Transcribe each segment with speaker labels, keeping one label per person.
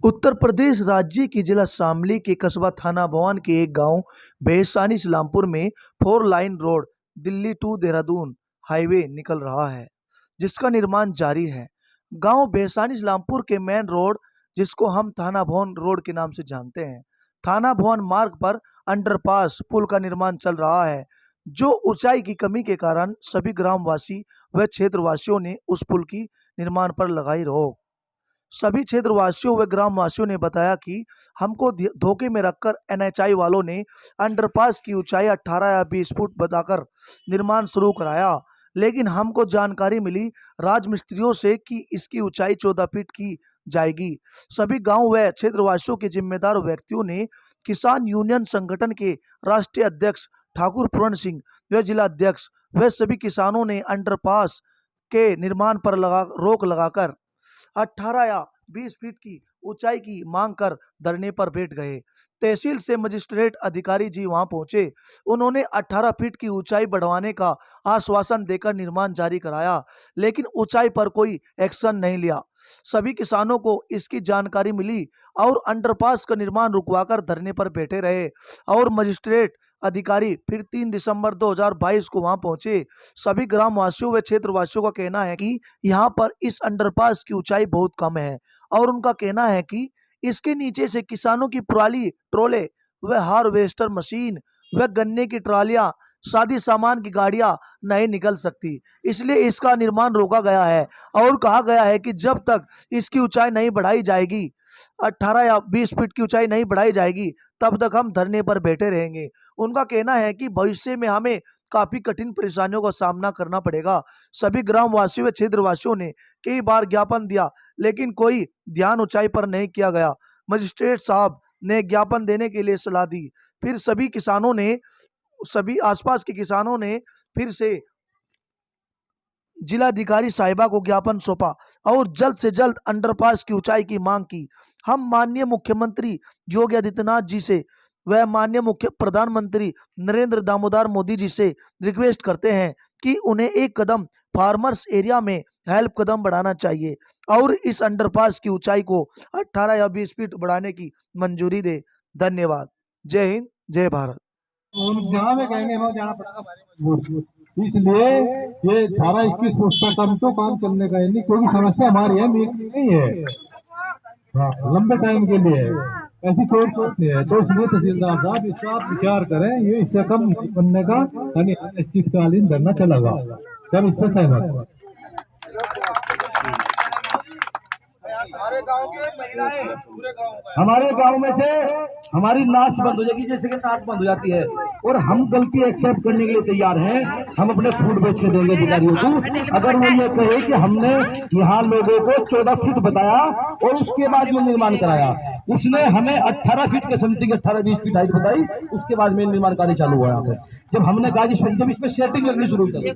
Speaker 1: उत्तर प्रदेश राज्य की जिला शामली के कस्बा थाना भवन के एक गांव बेहसानी इस्लामपुर में 4 line road Delhi to Dehradun highway निकल रहा है, जिसका निर्माण जारी है। गांव बेहसानी इस्लामपुर के मेन रोड, जिसको हम थाना भवन रोड के नाम से जानते हैं, थाना भवन मार्ग पर अंडरपास पुल का निर्माण चल रहा है, जो ऊंचाई की कमी के कारण सभी ग्रामवासी व क्षेत्रवासियों ने उस पुल की निर्माण पर लगाई रोक। सभी क्षेत्रवासियों व ग्रामवासियों ने बताया कि हमको धोखे में रखकर एनएचआई वालों ने अंडरपास की ऊंचाई 18 या 20 फुट बताकर निर्माण शुरू कराया, लेकिन हमको जानकारी मिली राजमिस्त्रियों से कि इसकी ऊंचाई 14 फीट की जाएगी। सभी गांव व क्षेत्रवासियों के जिम्मेदार व्यक्तियों ने किसान यूनियन संगठन के राष्ट्रीय अध्यक्ष ठाकुर पूर्ण सिंह व जिला अध्यक्ष व सभी किसानों ने अंडरपास के निर्माण पर रोक लगाकर 18 या 20 फीट की ऊंचाई की मांग कर धरने पर बैठ गए। तहसील से मजिस्ट्रेट अधिकारी जी वहां पहुंचे। उन्होंने 18 फीट की ऊंचाई बढ़वाने का आश्वासन देकर निर्माण जारी कराया, लेकिन ऊंचाई पर कोई एक्शन नहीं लिया। सभी किसानों को इसकी जानकारी मिली और अंडरपास का निर्माण रुकवाकर धरने पर बैठे रहे और मजिस्ट्रेट अधिकारी फिर 3 दिसंबर 2022 को वहां पहुंचे। सभी ग्रामवासियों व क्षेत्रवासियों का कहना है कि यहाँ पर इस अंडरपास की ऊंचाई बहुत कम है और उनका कहना है कि इसके नीचे से किसानों की पुराली ट्रोले व हार्वेस्टर मशीन व गन्ने की ट्रालियां, शादी सामान की गाड़ियां नहीं निकल सकती, इसलिए इसका निर्माण रोका गया है और कहा गया है कि जब तक इसकी ऊंचाई नहीं बढ़ाई जाएगी, 18 या 20 फीट की ऊंचाई नहीं बढ़ाई जाएगी, तब तक हम धरने पर बैठे रहेंगे। उनका कहना है कि भविष्य में हमें काफी कठिन परेशानियों का सामना करना पड़ेगा। सभी ग्रामवासियों व क्षेत्रवासियों ने कई बार ज्ञापन दिया, लेकिन कोई ध्यान ऊंचाई पर नहीं किया गया। मजिस्ट्रेट साहब ने ज्ञापन देने के लिए सलाह दी। फिर सभी आसपास के किसानों ने फिर से जिलाधिकारी साहिबा को ज्ञापन सौंपा और जल्द से जल्द अंडरपास की ऊंचाई की मांग की। हम माननीय मुख्यमंत्री योगी आदित्यनाथ जी से व माननीय मुख्य प्रधानमंत्री नरेंद्र दामोदर मोदी जी से रिक्वेस्ट करते हैं कि उन्हें एक कदम फार्मर्स एरिया में हेल्प कदम बढ़ाना चाहिए और इस अंडरपास की ऊंचाई को 18 या 20 फीट बढ़ाने की मंजूरी दे। धन्यवाद। जय हिंद, जय भारत।
Speaker 2: जहाँ में कहेंगे वहाँ जाना पड़ेगा, इसलिए ये 18-21 फुट तक हम तो काम करने का नहीं, क्योंकि समस्या हमारी है, मेरी नहीं है। हाँ, लंबे टाइम के लिए ऐसी कोई नहीं है, तो इसलिए तहसीलदार साहब इसका आप विचार करें, ये इससे कम बनने का यानी अनिश्चितकालीन धरना चलेगा। सब इस पर सहमत।
Speaker 3: हमारे गांव में से हमारी नाश बंद हो जाएगी, जैसे कि नाक बंद हो जाती है, और हम गलती एक्सेप्ट करने के लिए तैयार हैं। हम अपने फूड बेच के देंगे अधिकारियों को, अगर वो ये कहे कि हमने यहाँ लोगों को 14 फीट बताया और उसके बाद में निर्माण कराया, उसने हमें 18 फीट के समथिंग 18-20 फीट हाइट बताई, उसके बाद में निर्माण कार्य चालू हुआ। यहाँ पे जब हमने कहा जब इसमें सेटिंग लगनी शुरू हुई,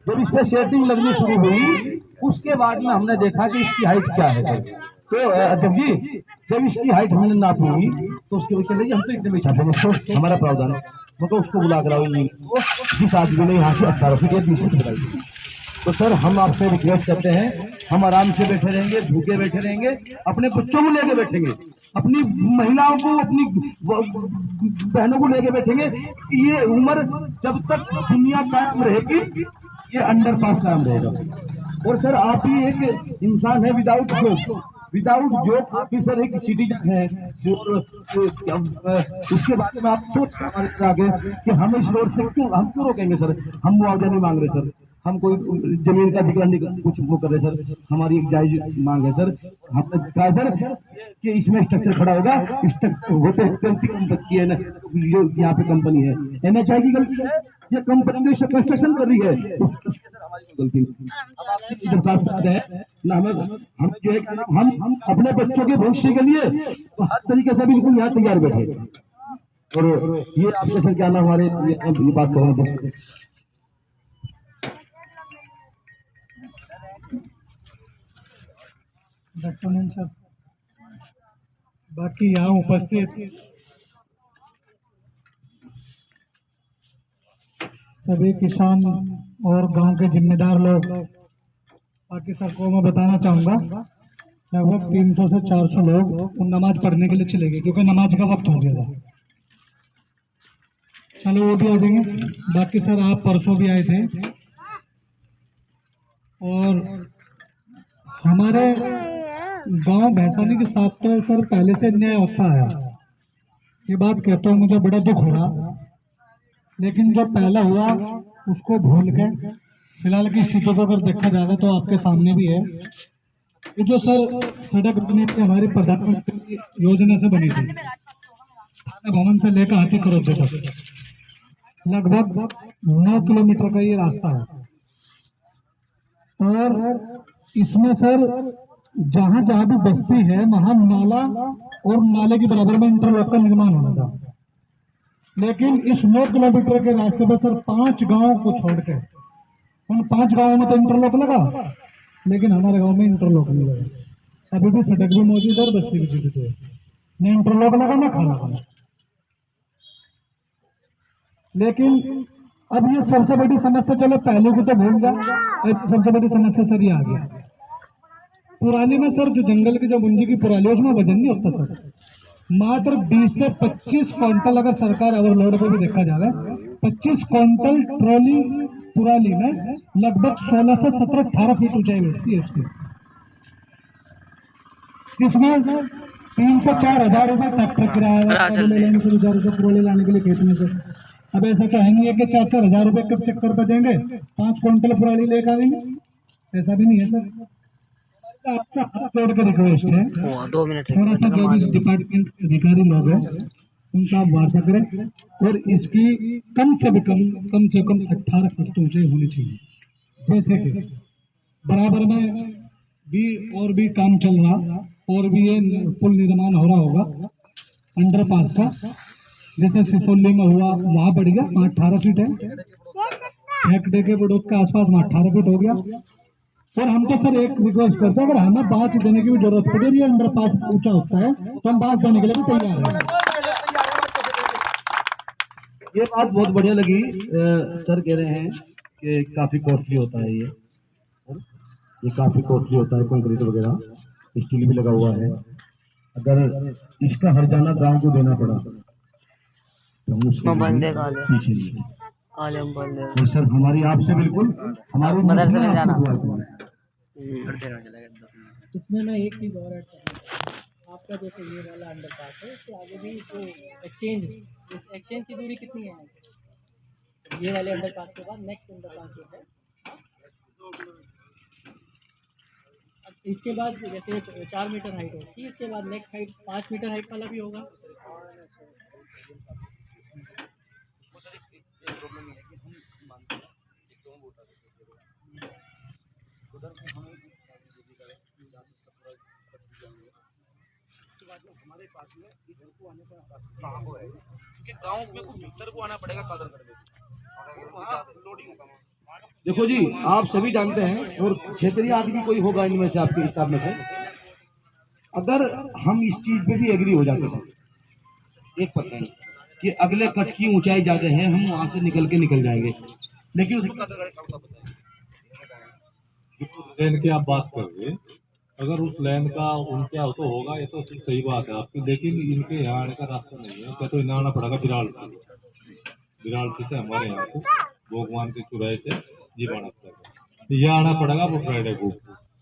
Speaker 3: जब इसमें सेटिंग लगनी शुरू हुई, उसके बाद में हमने देखा कि इसकी हाइट क्या है सर। तो अध्यक्ष जी, जब इसकी हाइट हमने नापी तो उसके वजह से हम तो एकदम चाहते हैं, हमारा प्रावधान है, मतलब उसको बुला कराओ जिस आदमी ने यहाँ से 18 फीट या 20 फीट बताई। तो सर हम आपसे रिक्वेस्ट करते हैं, हम आराम से बैठे रहेंगे, भूखे बैठे रहेंगे, अपने बच्चों को लेके बैठेंगे, अपनी महिलाओं को, अपनी बहनों को लेके बैठेंगे। ये उम्र जब तक दुनिया कायम रहेगी, ये अंडरपास कायम रहेगा। और सर आप ही एक इंसान है विदाउट जॉब आप ही सर एक सिटीजन है। उसके बारे में आप सोच हमारे आगे कि हम इस रोड से हम क्यों रोकेंगे सर। हम मुआवजा नहीं मांग रहे सर, हम कोई जमीन का अधिग्रहण नहीं कुछ वो कर रहे सर, हमारी एक जायज मांग है सर। हमने कहा सर कि इसमें स्ट्रक्चर खड़ा होगा, होते गलती की है ना, यहाँ पे कंपनी है, एनएचआई की गलती है, ये कंपनी जो कंस्ट्रक्शन कर रही है गलती ना। हमें जो है हम अपने बच्चों के भविष्य के लिए तो हर तरीके से बिल्कुल यहाँ तैयार बैठे। और ये आपके सर क्या नाम हमारे ये बात कर रहे हैं
Speaker 2: डॉक्टर सर, बाकी यहाँ उपस्थित सभी किसान और गांव के जिम्मेदार लोग, बाकी सबको मैं बताना चाहूँगा लगभग 300 से 400 लोग नमाज पढ़ने के लिए चले गए क्योंकि नमाज का वक्त हो गया था। चलो वो भी आ जाएंगे। बाकी सर आप परसों भी आए थे और हमारे गांव भैंसानी के साथ तो सर पहले से न्याय होता आया। ये बात कहते हुए मुझे बड़ा दुख हो रहा, लेकिन जो पहला हुआ उसको भूल के फिलहाल की स्थिति को अगर देखा जाए तो आपके सामने भी है। ये जो सर सड़क बनी थी हमारी प्रधानमंत्री योजना से बनी थी, भवन से लेकर हाथी खरोचे तक लगभग 9 किलोमीटर का ये रास्ता है। और इसमें सर जहां जहां भी बस्ती है वहां नाला और नाले के बराबर में इंटरलॉक का निर्माण होना था, लेकिन इस 9 किलोमीटर के रास्ते पर सर 5 गांव को छोड़ के उन 5 गांवों में तो इंटरलॉक लगा, लेकिन हमारे गांव में इंटरलॉक नहीं लगा। अभी भी सड़क भी मौजूद है और बस्ती भी मौजूद है, न इंटरलॉक लगा ना खाना खाना। लेकिन अब ये सबसे बड़ी समस्या, चलो पहले को तो भूल गया, अब सबसे बड़ी समस्या सर ये आ गया पुराली में सर जो जंगल की जो मुंजी की पुराली उसमें वजन नहीं होता सर। मात्र 20 से 25 क्विंटल अगर सरकार ओवरलोड को भी देखा जाए 25 क्विंटल ट्रॉली पुराली में लगभग 16 से 17 18 फीट ऊंचाई बैठती है उसकी। इसमें 3 से 4 हजार रुपए ट्रैक्टर किराया ले लेने से 1000 रुपये पुराली लाने के लिए खेत में से। अब ऐसा तो है नहीं है कि 4-4 हजार रुपये कब चक्कर पर देंगे 5 क्विंटल पुराली लेकर आएंगे, ऐसा भी नहीं है सर। आपसे हाथ जोड़ कर रिक्वेस्ट है, थोड़ा सा जो भी डिपार्टमेंट अधिकारी लोग हैं उनका आप वार्ता करें और इसकी कम से कम 18 फीट तो ऊंचाई होनी चाहिए। जैसे कि बराबर में भी और भी काम चल रहा और भी ये पुल निर्माण हो रहा होगा अंडरपास का, जैसे सिसोली में हुआ वहां बढ़ गया 18 फीट है, हेकडे के बड़ौद के आसपास में 18 फीट हो गया। और हम तो सर एक रिक्वेस्ट करते हैं, अगर हमें बांस देने की भी जरूरत पड़े, ये अंडरपास ऊंचा होता है तो हम बांस देने के लिए भी तैयार हैं।
Speaker 3: ये बात बहुत बढ़िया लगी। सर कह रहे हैं कि काफी कॉस्टली होता है ये काफी कॉस्टली होता है, कंक्रीट वगैरह स्टील भी लगा हुआ है। अगर इसका हर्जाना गांव को देना पड़ा तो हम उसको पीछे नहीं। तो सर हमारी आपसे बिल्कुल हमारी मदरसे में जाना।
Speaker 4: इसमें मैं एक चीज़ और ऐड करूँगा, आपका जैसे ये वाला अंडरपास है इसके आगे भी जो एक्सचेंज, इस एक्सचेंज की दूरी कितनी है? ये वाले अंडरपास के बाद नेक्स्ट अंडरपास जो है, अब इसके बाद जैसे 4 मीटर हाइट होगी, इसके बाद नेक्स्ट हाइट 5 मीटर हाइट वाला भी होगा।
Speaker 5: हमारे पास में इधर को आने का कहाँ को है, क्योंकि गाँव में कुछ भीतर को आना पड़ेगा कादर करने, वहाँ लोडिंग होगा।
Speaker 3: देखो जी, आप सभी जानते हैं और क्षेत्रीय आदमी कोई होगा इनमें से आपके स्टाफ में से, अगर हम इस चीज पे भी एग्री हो जाते हैं 1% कि अगले कट की ऊंचाई ज्यादा है, हम वहां से निकल जाएंगे, लेकिन
Speaker 2: लेन की आप बात कर रहे हैं, अगर उस लैंड का उनके यहाँ तो होगा, ये तो सही बात है आपकी, लेकिन इनके यहाँ आने का रास्ता नहीं है। क्या तो इन्हें आना पड़ेगा बिराल से हमारे यहाँ को भगवान के चुराहे से ये बना पड़ेगा, ये आना पड़ेगा वो फ्राइडे को।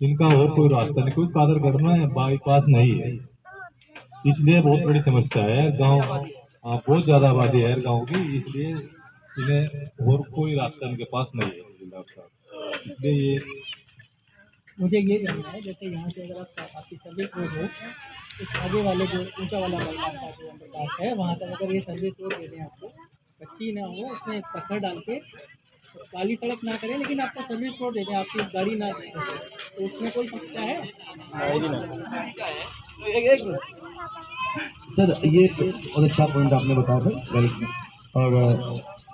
Speaker 2: इनका और कोई रास्ता नहीं, कोई कादरगढ़ में बाईपास नहीं है, इसलिए बहुत बड़ी समस्या है। गाँव बहुत ज्यादा आबादी है गाँव की, इसलिए इन्हें और कोई रास्ता इनके पास नहीं है। इसलिए ये
Speaker 4: मुझे ये जानना है, जैसे यहाँ से अगर आपकी सर्विस रोड हो तो आगे वाले जो ऊंचा वाला जो अंडरपास है वहाँ तक अगर ये सर्विस रोड दे दें आपको, कच्ची ना हो, उसमें पत्थर डाल के काली सड़क ना करें, लेकिन आपका सर्विस रोड दे दें, आपकी गाड़ी ना दे, तो उसमें कोई समस्या है?
Speaker 3: सर ये बहुत अच्छा पॉइंट आपने बताया सर, और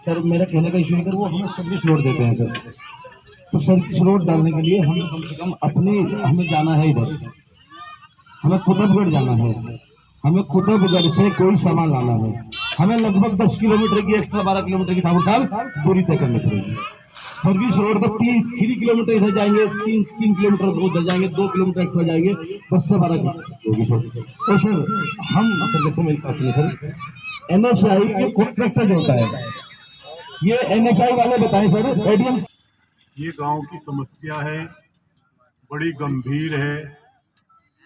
Speaker 3: सर मेरा कहने का इशू है, वो हमें सर्विस रोड देते हैं सर, तो सर्विस रोड डालने के लिए हमें कम से कम हमें जाना है, इधर हमें कुतुबगढ़ जाना है, हमें कुतुबगढ़ से कोई सामान लाना है, हमें लगभग 10 किलोमीटर की एक्स्ट्रा 12 किलोमीटर की दूरी तय करनी पड़ेगी। सर्विस रोड पर 3 किलोमीटर इधर जाएंगे, 3 किलोमीटर उधर जाएंगे, 2 किलोमीटर एक्स्ट्रा जाएंगे, 10 से 12 किलोमीटर होगी सर। तो सर हम सर देखो मेरी बात सुनिए सर, NHAI के कॉन्ट्रैक्टर जो होता है, ये NHAI वाले बताएं सर, एडीएम।
Speaker 6: ये गांव की समस्या है, बड़ी गंभीर है।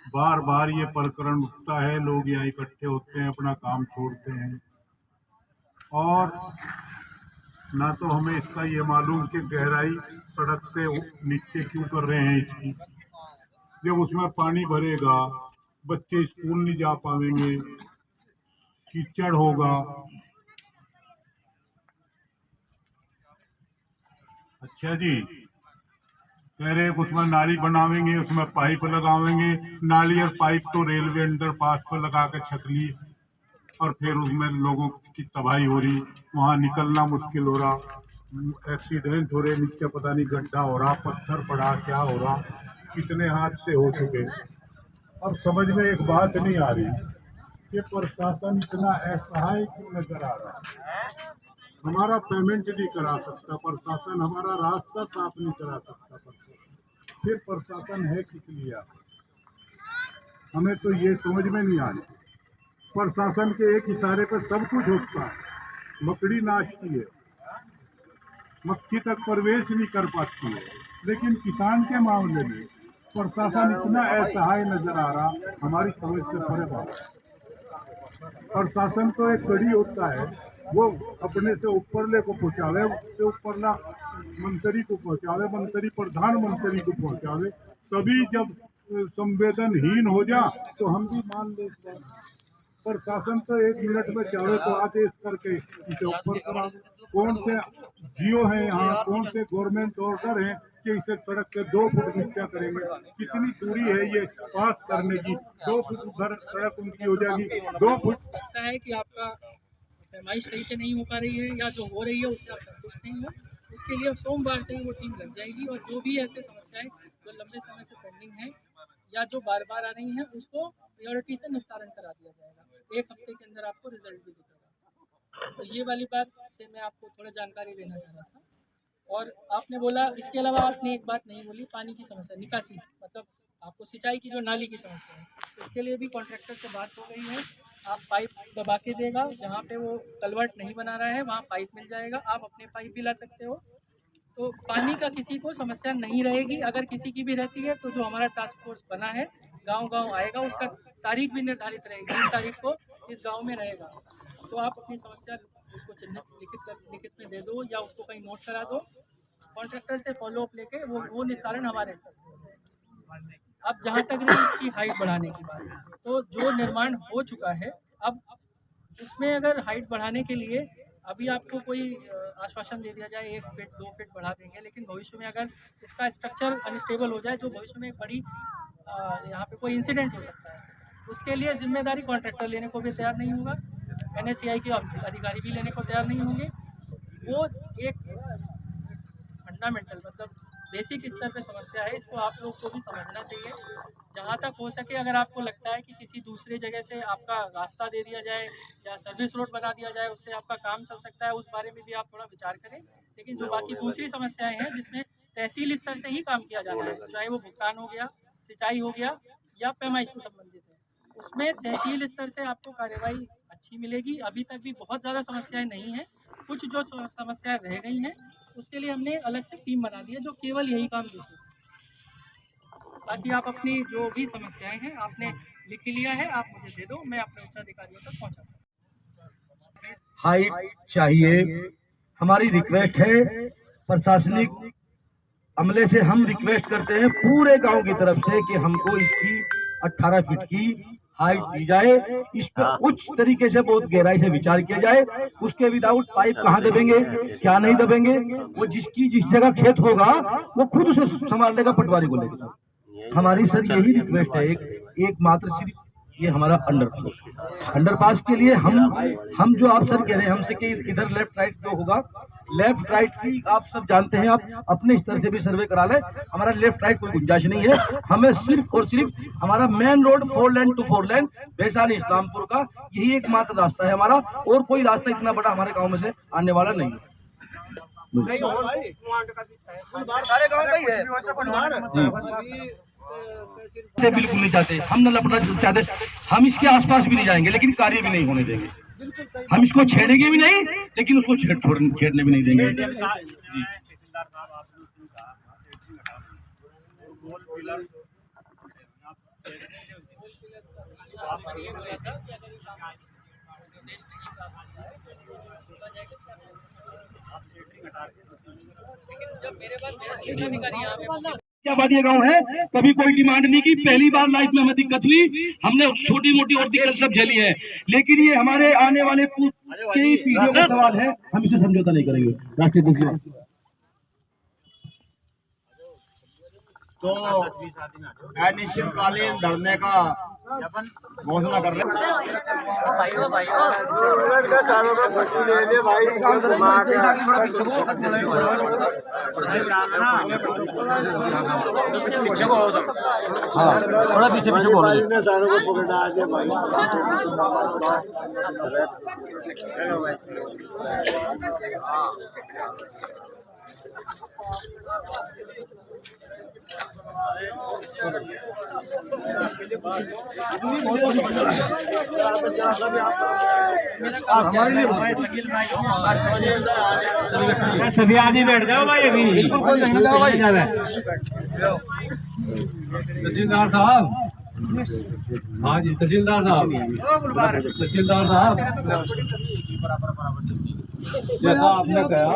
Speaker 6: बार बार ये प्रकरण उठता है, लोग यहाँ इकट्ठे होते हैं, अपना काम छोड़ते हैं और ना तो हमें इसका ये मालूम कि गहराई सड़क से नीचे क्यों कर रहे हैं इसकी। जब उसमें पानी भरेगा, बच्चे स्कूल नहीं जा पाएंगे, कीचड़ होगा। अच्छा जी, कह रहे उसमें नाली बनावेंगे, उसमें पाइप लगावेंगे। नाली और पाइप तो रेलवे अंडरपास पर लगा के छकली और फिर उसमें लोगों की तबाही हो रही, वहाँ निकलना मुश्किल हो रहा, एक्सीडेंट हो रहे, नीचे पता नहीं गड्ढा हो रहा, पत्थर पड़ा, क्या हो रहा, कितने हादसे हो चुके। और समझ में एक बात नहीं आ रही कि प्रशासन इतना असहाय क्यों नजर आ रहा है। हमारा पेमेंट नहीं करा सकता प्रशासन, हमारा रास्ता साफ नहीं करा सकता प्रशासन, फिर प्रशासन है किस लिए? हमें तो ये समझ में नहीं आ रही। प्रशासन के एक इशारे पर सब कुछ होता है, मकड़ी नाचती है, मक्खी तक प्रवेश नहीं कर पाती है, लेकिन किसान के मामले में प्रशासन इतना असहाय नजर आ रहा, हमारी समझ से परे बात है। प्रशासन तो एक कड़ी होता है, वो अपने से ऊपरले को पहुंचावे, उससे ऊपरला मंत्री को पहुंचावे, मंत्री प्रधानमंत्री को पहुंचावे। सभी जब संवेदनहीन हो जा तो हम भी मान लेते हैं। प्रशासन तो 1 मिनट में चाहे तो आदेश करके इसे ऊपर करा। कौन से जियो है यहाँ, कौन से गवर्नमेंट ऑर्डर है कि इसे सड़क के 2 फुट नीचा करेंगे? कितनी दूरी है ये पास करने की? 2 फुट उधर सड़क उनकी हो जाएगी, 2 फुट।
Speaker 4: लगता है कि आपका पैमाइश सही से नहीं हो पा रही है या जो हो रही है उससे आप संतुष्ट नहीं हो, उसके लिए सोमवार से ही वो टीम लग जाएगी और जो भी ऐसे समस्याएं जो लंबे समय से पेंडिंग हैं या जो बार बार आ रही हैं उसको प्रायोरिटी से निस्तारण करा दिया जाएगा। 1 हफ्ते के अंदर आपको रिजल्ट भी दिखेगा। तो ये वाली बात से मैं आपको थोड़ा जानकारी देना चाह रहा था। और आपने बोला, इसके अलावा आपने एक बात नहीं बोली, पानी की समस्या, निकासी, मतलब आपको सिंचाई की जो नाली की समस्या है, उसके लिए भी कॉन्ट्रैक्टर से बात हो गई है। आप पाइप दबा के देगा, जहाँ पे वो कलवर्ट नहीं बना रहा है वहाँ पाइप मिल जाएगा, आप अपने पाइप भी ला सकते हो। तो पानी का किसी को समस्या नहीं रहेगी। अगर किसी की भी रहती है तो जो हमारा टास्क फोर्स बना है गांव-गांव आएगा, उसका तारीख भी निर्धारित रहेगी, 3 तारीख को इस गांव में रहेगा। तो आप अपनी समस्या उसको चिन्हित लिखित में दे दो या उसको कहीं नोट करा दो, कॉन्ट्रैक्टर से फॉलो अप लेके वो निस्तारण हमारे स्तर से हो जाएगा। अब जहाँ तक रही इसकी हाइट बढ़ाने की बात, तो जो निर्माण हो चुका है अब उसमें अगर हाइट बढ़ाने के लिए अभी आपको कोई आश्वासन दे दिया जाए 1 फीट 2 फीट बढ़ा देंगे, लेकिन भविष्य में अगर इसका स्ट्रक्चर अनस्टेबल हो जाए तो भविष्य में एक बड़ी यहाँ पे कोई इंसिडेंट हो सकता है, उसके लिए जिम्मेदारी कॉन्ट्रैक्टर लेने को भी तैयार नहीं होगा, NHAI के अधिकारी भी लेने को तैयार नहीं होंगे। वो एक फंडामेंटल मतलब बेसिक स्तर पे समस्या है, इसको आप लोग को भी समझना चाहिए। जहाँ तक हो सके अगर आपको लगता है कि किसी दूसरी जगह से आपका रास्ता दे दिया जाए या सर्विस रोड बना दिया जाए, उससे आपका काम चल सकता है, उस बारे में भी आप थोड़ा विचार करें। लेकिन जो बाकी दूसरी समस्याएं हैं जिसमें तहसील स्तर से ही काम किया जाना है, चाहे वो भुगतान हो गया, सिंचाई हो गया या पैमाइश से संबंधित है, उसमें तहसील स्तर से आपको कार्यवाही अच्छी मिलेगी। अभी तक भी बहुत ज़्यादा समस्याएं नहीं हैं, कुछ जो समस्याएं रह गई हैं उसके लिए हमने अलग से टीम बना दी है जो केवल यही काम देती है। बाकी आप अपनी जो भी समस्याएं हैं आपने लिख लिया है, आप मुझे दे दो, मैं अपने उच्चाधिकारियों तक पहुंचाता हूँ।
Speaker 3: हाइट चाहिए, हमारी रिक्वेस्ट है। प्रशासनिक अमले से हम रिक्वेस्ट करते हैं पूरे गांव की तरफ से कि हमको इसकी 18 फीट की हाइट दी जाए, इस पर उच्च तरीके से बहुत गहराई से विचार किया जाए। उसके विदाउट पाइप कहाँ दबेंगे, क्या नहीं दबेंगे, वो जिसकी जिस जगह खेत होगा वो खुद उसे संभाल लेगा, पटवारी को लेकर। सर हमारी सर यही रिक्वेस्ट है, एक मात्र सिर्फ ये हमारा अंडरपास के लिए हम जो आप सर कह रहे हैं हमसे कि इधर लेफ्ट राइट जो होगा, लेफ्ट राइट की आप सब जानते हैं, आप अपने स्तर से भी सर्वे करा लें, हमारा लेफ्ट राइट कोई गुंजाइश नहीं है। हमें सिर्फ और सिर्फ हमारा मेन रोड 4 लेन टू 4 लेन वैशाली इस्लामपुर का यही एकमात्र रास्ता है हमारा, और कोई रास्ता इतना बड़ा हमारे गाँव में से आने वाला नहीं है।
Speaker 5: सारे गांव का ही है।
Speaker 3: बिल्कुल नहीं चाहते, हम न लपटना चाहते, हम इसके आसपास भी नहीं जाएंगे, लेकिन कार्य भी नहीं होने देंगे। हम इसको छेड़ेंगे भी नहीं, लेकिन उसको छेड़ने भी नहीं देंगे। आबादी गांव है, कभी कोई डिमांड नहीं की। पहली बार लाइफ में हमें दिक्कत हुई, हमने छोटी मोटी और दिक्कत सब झेली है, लेकिन ये हमारे आने वाले की पीढ़ियों का सवाल है, हम इसे समझौता नहीं करेंगे। राष्ट्रीय अध्यक्ष
Speaker 7: तो अनिश्चितकालीन धरने का घोषणा कर रहे
Speaker 3: थोड़ा पीछे बोलो।
Speaker 2: सभी आदमी बैठ जाओ भाई, अभी तहसीलदार साहब। हाँ जी तहसीलदार साहब, तहसीलदार साहब, जैसा आपने कहा